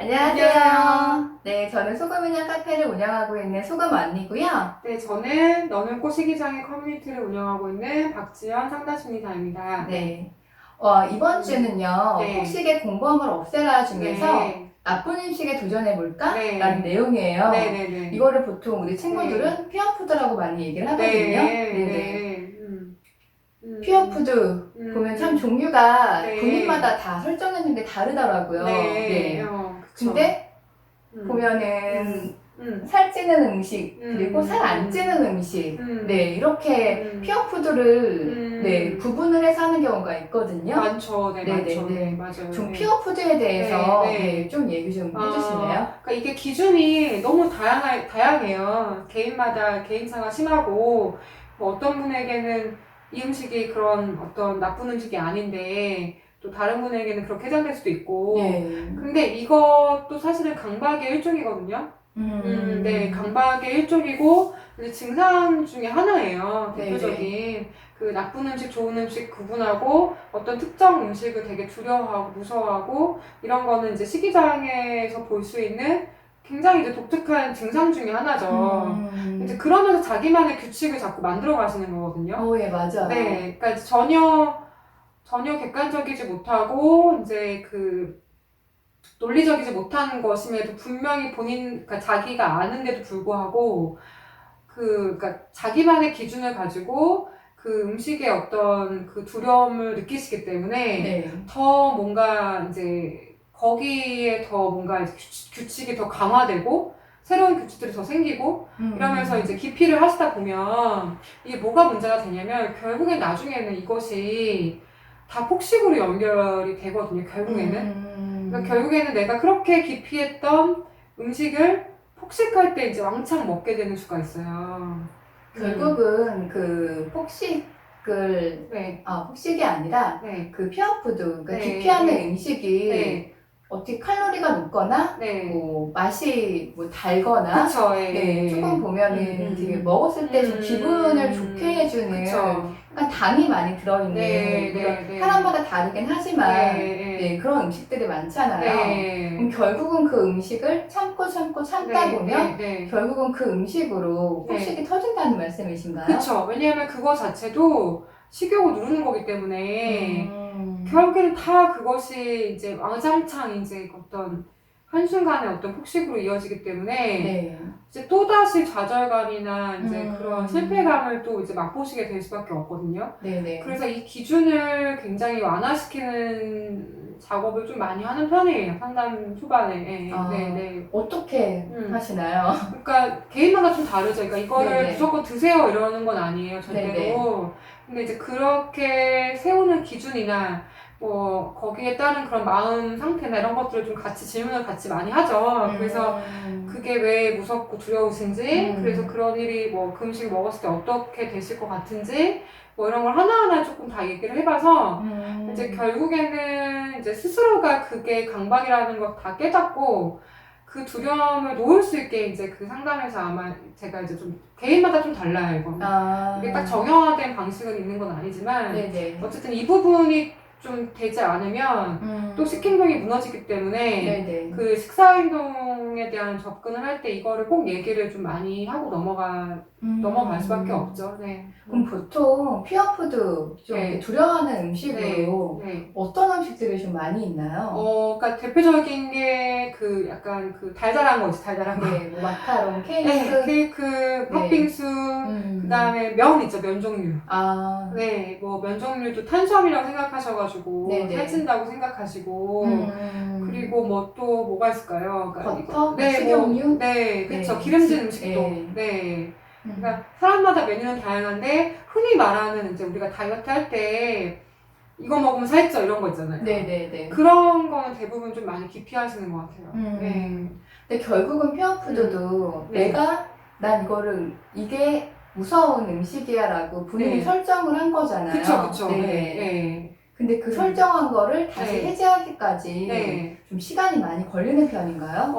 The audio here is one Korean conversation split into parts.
안녕하세요. 네, 저는 소금인형 카페를 운영하고 있는 소금 언니고요. 네, 저는 너는 꽃이기장의 커뮤니티를 운영하고 있는 박지연 상담심리사입니다. 네, 이번 주는요, 네, 폭식의 공범을 없애라 중에서 네, 나쁜 음식에 도전해볼까? 라는 네, 내용이에요. 네, 네, 네, 이거를 보통 우리 네, 친구들은 피어푸드라고 많이 얘기를 하거든요. 네, 네네. 네, 피어푸드 보면 참 종류가 네, 본인마다 다 설정해놓은 게 다르더라고요. 네, 네. 그쵸. 근데 음, 보면은 음, 살찌는 음식, 그리고 살 안 음, 찌는 음식, 음, 네, 이렇게 음, 피어푸드를, 네, 음, 구분을 해서 하는 경우가 있거든요. 많죠, 네, 많죠, 네, 네네네. 맞아요, 좀 네, 피어푸드에 네, 대해서, 네, 네. 좀 얘기 좀 해주실래요? 그러니까 이게 기준이 너무 다양해요. 개인마다 개인차가 심하고, 뭐 어떤 분에게는 이 음식이 그런 어떤 나쁜 음식이 아닌데, 또 다른 분에게는 그렇게 해당될 수도 있고, 네. 근데 이것도 사실은 강박의 일종이거든요. 네, 강박의 일종이고, 근데 증상 중에 하나예요. 네네. 대표적인. 그 나쁜 음식, 좋은 음식 구분하고, 어떤 특정 음식을 되게 두려워하고, 무서워하고, 이런 거는 이제 식이장애에서 볼 수 있는 굉장히 이제 독특한 증상 중에 하나죠. 이제 그러면서 자기만의 규칙을 자꾸 만들어 가시는 거거든요. 예, 맞아요. 네, 그러니까 전혀 객관적이지 못하고, 이제 그 논리적이지 못한 것임에도 분명히 그러니까 자기가 아는데도 불구하고, 그러니까 자기만의 기준을 가지고 그 음식의 어떤 그 두려움을 느끼시기 때문에 네. 더 뭔가 이제 거기에 더 뭔가 이제 규칙이 더 강화되고 새로운 규칙들이 더 생기고 이러면서 이제 기피를 하시다 보면 이게 뭐가 문제가 되냐면 결국엔 나중에는 이것이 다 폭식으로 연결이 되거든요, 결국에는. 그러니까 결국에는 내가 그렇게 기피했던 음식을 폭식할 때 이제 왕창 먹게 되는 수가 있어요. 결국은 그 폭식을, 네, 폭식이 아니라 네, 그 피어푸드, 그러니까 네, 기피하는 네, 음식이 네, 어떻게 칼로리가 높거나 네. 뭐 맛이 뭐 달거나 그쵸, 네, 조금 예. 보면은 되게 먹었을 때 좀 기분을 좋게 해주는 그쵸. 약간 당이 많이 네, 들어있는 물론 네, 네. 사람마다 다르긴 네, 하지만 네, 네. 그런 음식들이 많잖아요. 그럼 네, 결국은 그 음식을 참고 참다 네, 네, 보면 네. 결국은 그 음식으로 폭식이 네. 터진다는 말씀이신가요? 그쵸. 왜냐하면 그거 자체도 식욕을 누르는 거기 때문에 음, 결국에는 다 그것이 이제 왕장창 이제 어떤 한순간의 어떤 폭식으로 이어지기 때문에 네. 이제 또다시 좌절감이나 이제 그런 음, 실패감을 또 이제 맛보시게 될 수밖에 없거든요. 네네. 그래서 이 기준을 굉장히 완화시키는 작업을 좀 많이 하는 편이에요. 상담 초반에. 네, 네, 네. 어떻게 음. 하시나요? 그러니까 개인마다 좀 다르죠. 그러니까 이거를 네네. 무조건 드세요 이러는 건 아니에요, 네네. 절대로. 근데 이제 그렇게 세우는 기준이나 뭐 거기에 따른 그런 마음 상태나 이런 것들을 좀 같이 질문을 같이 많이 하죠. 그래서 음, 그게 왜 무섭고 두려우신지, 그래서 음, 그런 일이 뭐 그 음식 먹었을 때 어떻게 되실 것 같은지, 뭐 이런 걸 하나하나 조금 다 얘기를 해봐서 이제 음, 결국에는 이제 스스로가 그게 강박이라는 걸 다 깨닫고 그 두려움을 놓을 수 있게 이제 그 상담에서 아마 제가 이제 좀 개인마다 좀 달라요, 이거는. 이게 딱 아, 정형화된 방식은 있는 건 아니지만 네네. 어쨌든 이 부분이 좀 되지 않으면 또 음, 식행동이 무너지기 때문에 네네. 그 식사행동에 대한 접근을 할 때 이거를 꼭 얘기를 좀 많이 하고 넘어갈 수밖에 음. 없죠. 네. 그럼 보통 피어푸드 좀 이렇게 네. 두려워하는 네. 음식으로 네. 어떤 음식들이 좀 많이 있나요? 그러니까 대표적인 게 그 약간 그 달달한 거 있지, 달달한 거. 네, 뭐 마카롱, 네, 케이크, 케이크, 네. 팥빙수, 그 음, 다음에 면 있죠, 면 종류. 아, 네, 뭐 면 종류도 탄수화물이라고 생각하셔가지고 네네. 살찐다고 생각하시고 음, 그리고 뭐 또 뭐가 있을까요? 그러니까 이거 버터, 뭐 네, 뭐 식용유, 네, 그쵸, 네, 기름진 음식도 예. 네. 음, 그러니까 사람마다 메뉴는 다양한데 흔히 말하는 이제 우리가 다이어트 할 때 이거 먹으면 살쪄 이런 거 있잖아요. 네네네. 그런 거는 대부분 좀 많이 기피하시는 것 같아요. 네, 근데 결국은 음, 피어푸드도 네, 난 이거를, 이게 무서운 음식이야 라고 본인이 네. 설정을 한 그쵸, 거잖아요. 그쵸. 네, 네. 네. 근데 그 음, 설정한 거를 다시 네, 해제하기까지 네. 좀 시간이 많이 걸리는 편인가요?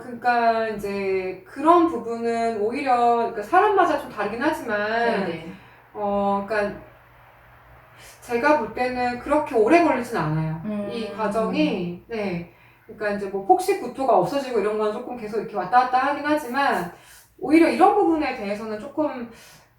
그러니까 이제 그런 부분은 오히려 그러니까 사람마다 좀 다르긴 하지만, 네네. 그러니까 제가 볼 때는 그렇게 오래 걸리진 않아요. 이 음, 과정이, 네. 그러니까 이제 뭐 폭식 구토가 없어지고 이런 건 조금 계속 이렇게 왔다 갔다 하긴 하지만 오히려 이런 부분에 대해서는 조금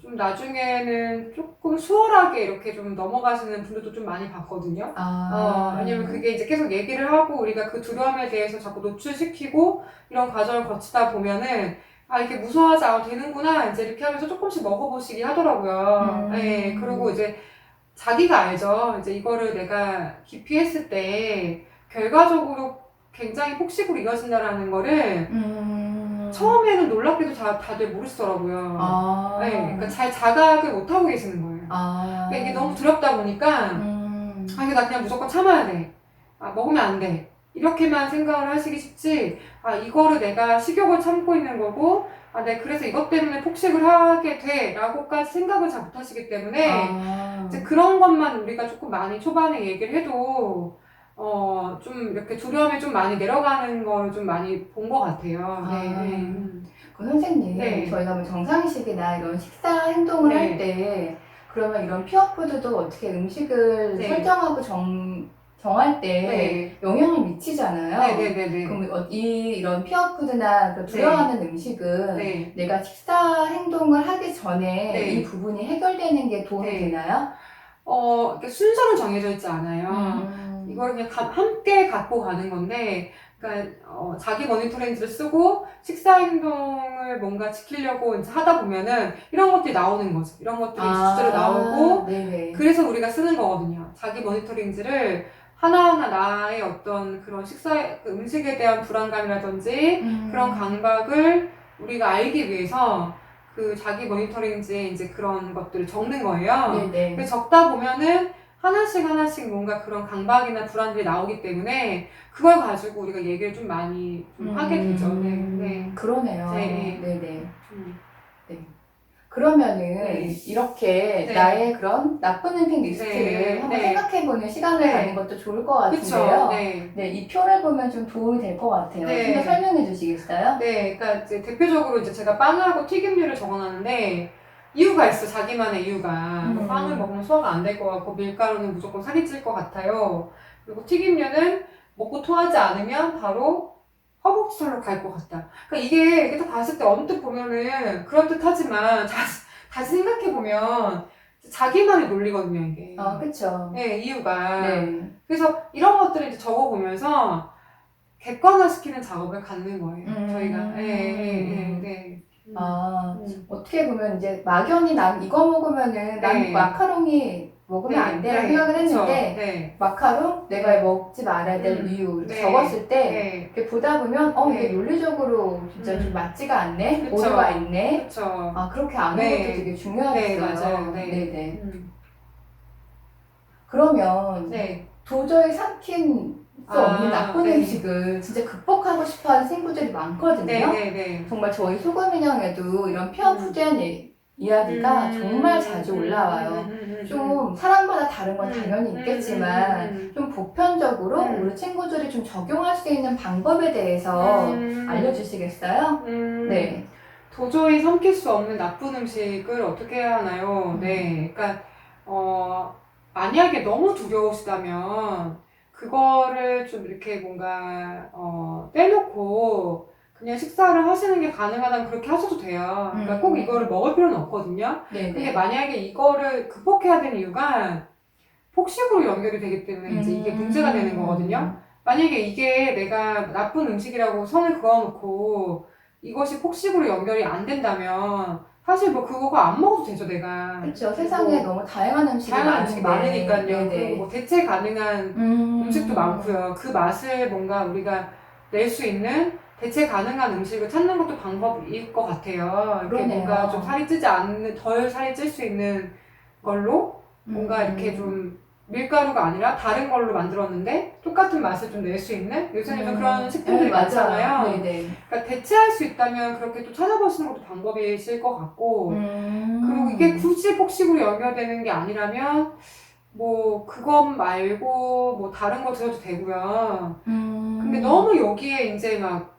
좀 나중에는 조금 수월하게 이렇게 좀 넘어가시는 분들도 좀 많이 봤거든요. 왜냐면 그게 이제 계속 얘기를 하고 우리가 그 두려움에 대해서 자꾸 노출시키고 이런 과정을 거치다 보면은 아, 이렇게 무서워하지 않아도 되는구나. 이제 이렇게 하면서 조금씩 먹어보시기 하더라고요. 네, 그리고 이제 자기가 알죠. 이제 이거를 내가 기피했을 때 결과적으로 굉장히 폭식으로 이어진다라는 거를 처음에는 놀랍게도 다들 모르시더라고요. 네, 그러니까 잘 자각을 못하고 계시는 거예요. 그러니까 이게 너무 두렵다 보니까 이게 나 그냥 무조건 참아야 돼. 먹으면 안 돼. 이렇게만 생각을 하시기 쉽지, 이거를 내가 식욕을 참고 있는 거고, 내가 그래서 이것 때문에 폭식을 하게 돼. 라고까지 생각을 잘 못하시기 때문에, 이제 그런 것만 우리가 조금 많이 초반에 얘기를 해도, 좀 이렇게 두려움이 좀 많이 내려가는 걸 좀 많이 본 것 같아요. 네. 그 선생님, 네. 저희가 뭐 정상식이나 이런 식사 행동을 네. 할 때, 그러면 이런 피어푸드도 어떻게 음식을 네. 설정하고 정할 때 네. 영향을 미치잖아요. 네네네네. 그럼 이런 피어푸드나 그 두려워하는 음식은 네. 내가 식사 행동을 하기 전에 네. 이 부분이 해결되는 게 도움이 네. 되나요? 이렇게 순서는 정해져 있지 않아요. 이걸 그냥 함께 갖고 가는 건데, 그러니까 자기 모니터링지를 쓰고 식사 행동을 뭔가 지키려고 이제 하다 보면은 이런 것들이 나오는 거죠. 이런 것들이 주제로 나오고, 네네. 그래서 우리가 쓰는 거거든요. 자기 모니터링지를 하나하나 나의 어떤 그런 그 음식에 대한 불안감이라든지 그런 감각을 우리가 알기 위해서 그 자기 모니터링지에 이제 그런 것들을 적는 거예요. 네네. 그래서 적다 보면은 하나씩 뭔가 그런 강박이나 불안들이 나오기 때문에 그걸 가지고 우리가 얘기를 좀 많이 좀 하게 되죠. 네. 그러네요. 네. 네네. 음. 그러면은 네. 이렇게 네. 나의 그런 나쁜 음식 리스트를 네. 한번 네. 생각해보는 시간을 네. 갖는 것도 좋을 것 그쵸. 같은데요. 네. 네, 이 표를 보면 좀 도움이 될 것 같아요. 네. 좀 더 설명해 주시겠어요? 네, 그러니까 이제 대표적으로 이제 제가 빵하고 튀김류를 적어놨는데 이유가 있어, 자기만의 이유가. 뭐 빵을 먹으면 소화가 안 될 것 같고 밀가루는 무조건 살이 찔 것 같아요. 그리고 튀김류는 먹고 토하지 않으면 바로 허벅지살로 갈 것 같다. 그러니까 이게 이렇게 딱 봤을 때 언뜻 보면은 그럴듯하지만 다시 생각해 보면 자기만의 논리거든요, 이게. 그쵸. 네, 이유가. 네. 그래서 이런 것들을 이제 적어보면서 객관화시키는 작업을 갖는 거예요. 저희가. 네. 어떻게 보면 이제 막연히 난 이거 먹으면은 난 마카롱이 먹으면 안 돼라고 생각을 했는데 마카롱 내가 먹지 말아야 될 이유 이렇게 적었을 때 이렇게 보다 보면 이게 논리적으로 진짜 좀 맞지가 않네, 오류가 있네. 그쵸. 그렇게 아는 것도 되게 중요하겠어요. 네, 맞아요. 네네. 그러면 도저히 삼킨 수 없는 나쁜 음식을 진짜 극복하고 싶어하는 친구들이 많거든요. 정말 저희 소금인형에도 이런 피어푸드한 이야기가 정말 자주 올라와요. 좀 사람마다 다른 건 당연히 있겠지만 좀 보편적으로 우리 친구들이 좀 적용할 수 있는 방법에 대해서 알려주시겠어요? 네. 도저히 삼킬 수 없는 나쁜 음식을 어떻게 해야 하나요? 네. 그러니까 만약에 너무 두려우시다면 그거를 좀 이렇게 뭔가 떼놓고 그냥 식사를 하시는 게 가능하다면 그렇게 하셔도 돼요. 그러니까 꼭 이거를 먹을 필요는 없거든요. 근데 만약에 이거를 극복해야 되는 이유가 폭식으로 연결이 되기 때문에 이제 이게 문제가 되는 거거든요. 만약에 이게 내가 나쁜 음식이라고 선을 그어놓고 이것이 폭식으로 연결이 안 된다면 사실 뭐 그거가 안 먹어도 되죠, 내가. 그렇죠. 세상에 너무 다양한 음식이 많으니까요. 네네. 그리고 뭐 대체 가능한 음식도 많고요. 그 맛을 뭔가 우리가 낼 수 있는 대체 가능한 음식을 찾는 것도 방법일 것 같아요. 이렇게 뭔가 좀 덜 살이 찔 수 있는 걸로 뭔가 이렇게 좀 밀가루가 아니라 다른 걸로 만들었는데 똑같은 맛을 좀 낼 수 있는 요새는 좀 그런 식품들이 많잖아요. 그러니까 대체할 수 있다면 그렇게 또 찾아보시는 것도 방법이실 것 같고 그리고 이게 굳이 폭식으로 연결되는 게 아니라면 뭐 그것 말고 뭐 다른 거 드셔도 되고요. 근데 너무 여기에 이제 막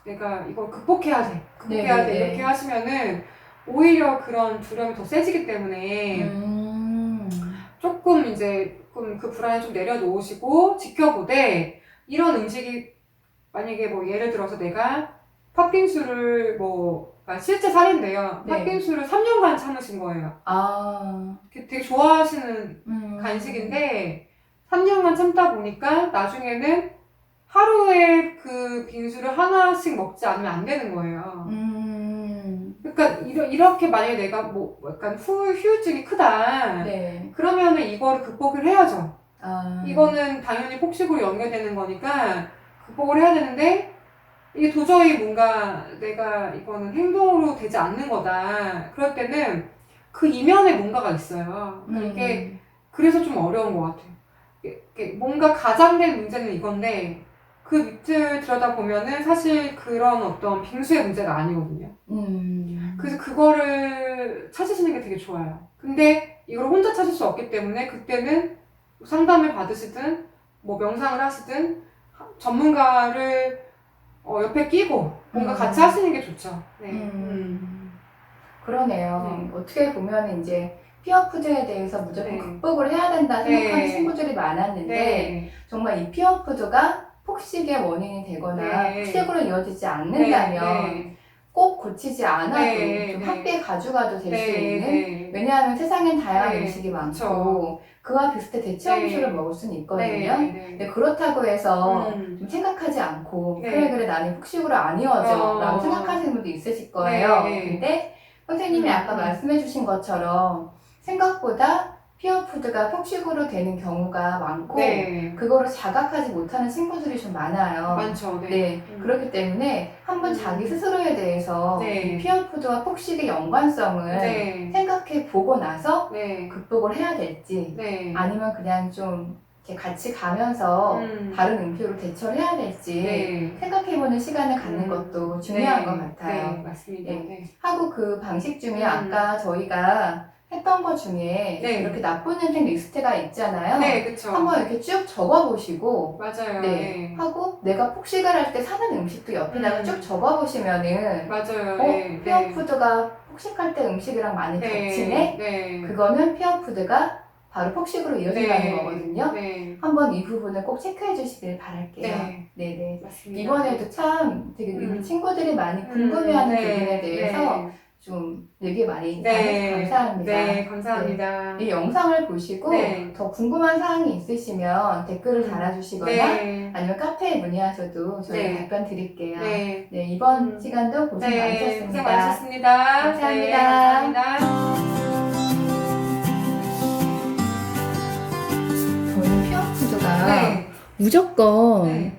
내가 이걸 극복해야 돼 이렇게 하시면은 오히려 그런 두려움이 더 세지기 때문에 조금 그 불안을 좀 내려놓으시고 지켜보되 이런 음식이 만약에 뭐 예를 들어서 내가 팥빙수를 그러니까 실제 사례인데요. 네. 팥빙수를 3년간 참으신 거예요. 되게 좋아하시는 간식인데 3년간 참다 보니까 나중에는 하루에 그 빙수를 하나씩 먹지 않으면 안 되는 거예요. 그러니까 이렇게 만약에 내가 약간 후유증이 크다. 네. 그러면은 이거를 극복을 해야죠. 이거는 당연히 폭식으로 연결되는 거니까 극복을 해야 되는데 이게 도저히 뭔가 내가 이거는 행동으로 되지 않는 거다. 그럴 때는 그 이면에 뭔가가 있어요. 이게 그래서 좀 어려운 것 같아요. 이게 뭔가 가장된 문제는 이건데 그 밑을 들여다보면은 사실 그런 어떤 빙수의 문제가 아니거든요. 그래서 그거를 찾으시는 게 되게 좋아요. 근데 이걸 혼자 찾을 수 없기 때문에 그때는 상담을 받으시든 명상을 하시든 전문가를 옆에 끼고 뭔가 같이 하시는 게 좋죠. 네. 그러네요. 네. 어떻게 보면 이제 피어푸드에 대해서 무조건 네. 극복을 해야 된다 생각하는 네. 친구들이 많았는데 네. 정말 이 피어푸드가 폭식의 원인이 되거나 네. 폭식으로 이어지지 않는다면 꼭 고치지 않아도 좀 함께 가져가도 될 수 있는, 왜냐하면 세상엔 다양한 음식이 많고 그와 비슷해 대체 음식을 먹을 수는 있거든요. 근데 그렇다고 해서 좀 생각하지 않고 그래 나는 폭식으로 안 이어져 라고 생각하시는 분도 있으실 거예요. 근데 선생님이 아까 말씀해 주신 것처럼 생각보다 피어푸드가 폭식으로 되는 경우가 많고 그거를 자각하지 못하는 친구들이 좀 많아요. 많죠. 네. 그렇기 때문에 한번 자기 스스로에 대해서 이 피어푸드와 폭식의 연관성을 생각해 보고 나서 극복을 해야 될지 아니면 그냥 좀 이렇게 같이 가면서 다른 음식으로 대처를 해야 될지 생각해보는 시간을 갖는 것도 중요한 것 같아요. 맞습니다. 하고 그 방식 중에 아까 저희가 했던 것 중에 이렇게 나쁜 음식 리스트가 있잖아요. 그쵸. 한번 이렇게 쭉 적어보시고 맞아요. 하고 내가 폭식을 할 때 사는 음식도 옆에다가 쭉 적어보시면은 맞아요. 피어푸드가 폭식할 때 음식이랑 많이 겹치네? 그거는 피어푸드가 바로 폭식으로 이어진다는 거거든요. 한번 이 부분을 꼭 체크해 주시길 바랄게요. 네네. 맞습니다. 이번에도 참 되게 우리 친구들이 많이 궁금해하는 부분에 대해서 좀 되게 많이 잘해서 감사합니다. 감사합니다. 이 영상을 보시고 더 궁금한 사항이 있으시면 댓글을 달아주시거나 아니면 카페에 문의하셔도 저희가 답변 드릴게요. 이번 시간도 고생 많으셨습니다. 고생 많으셨습니다. 감사합니다. 감사합니다. 저는 피어푸드가 무조건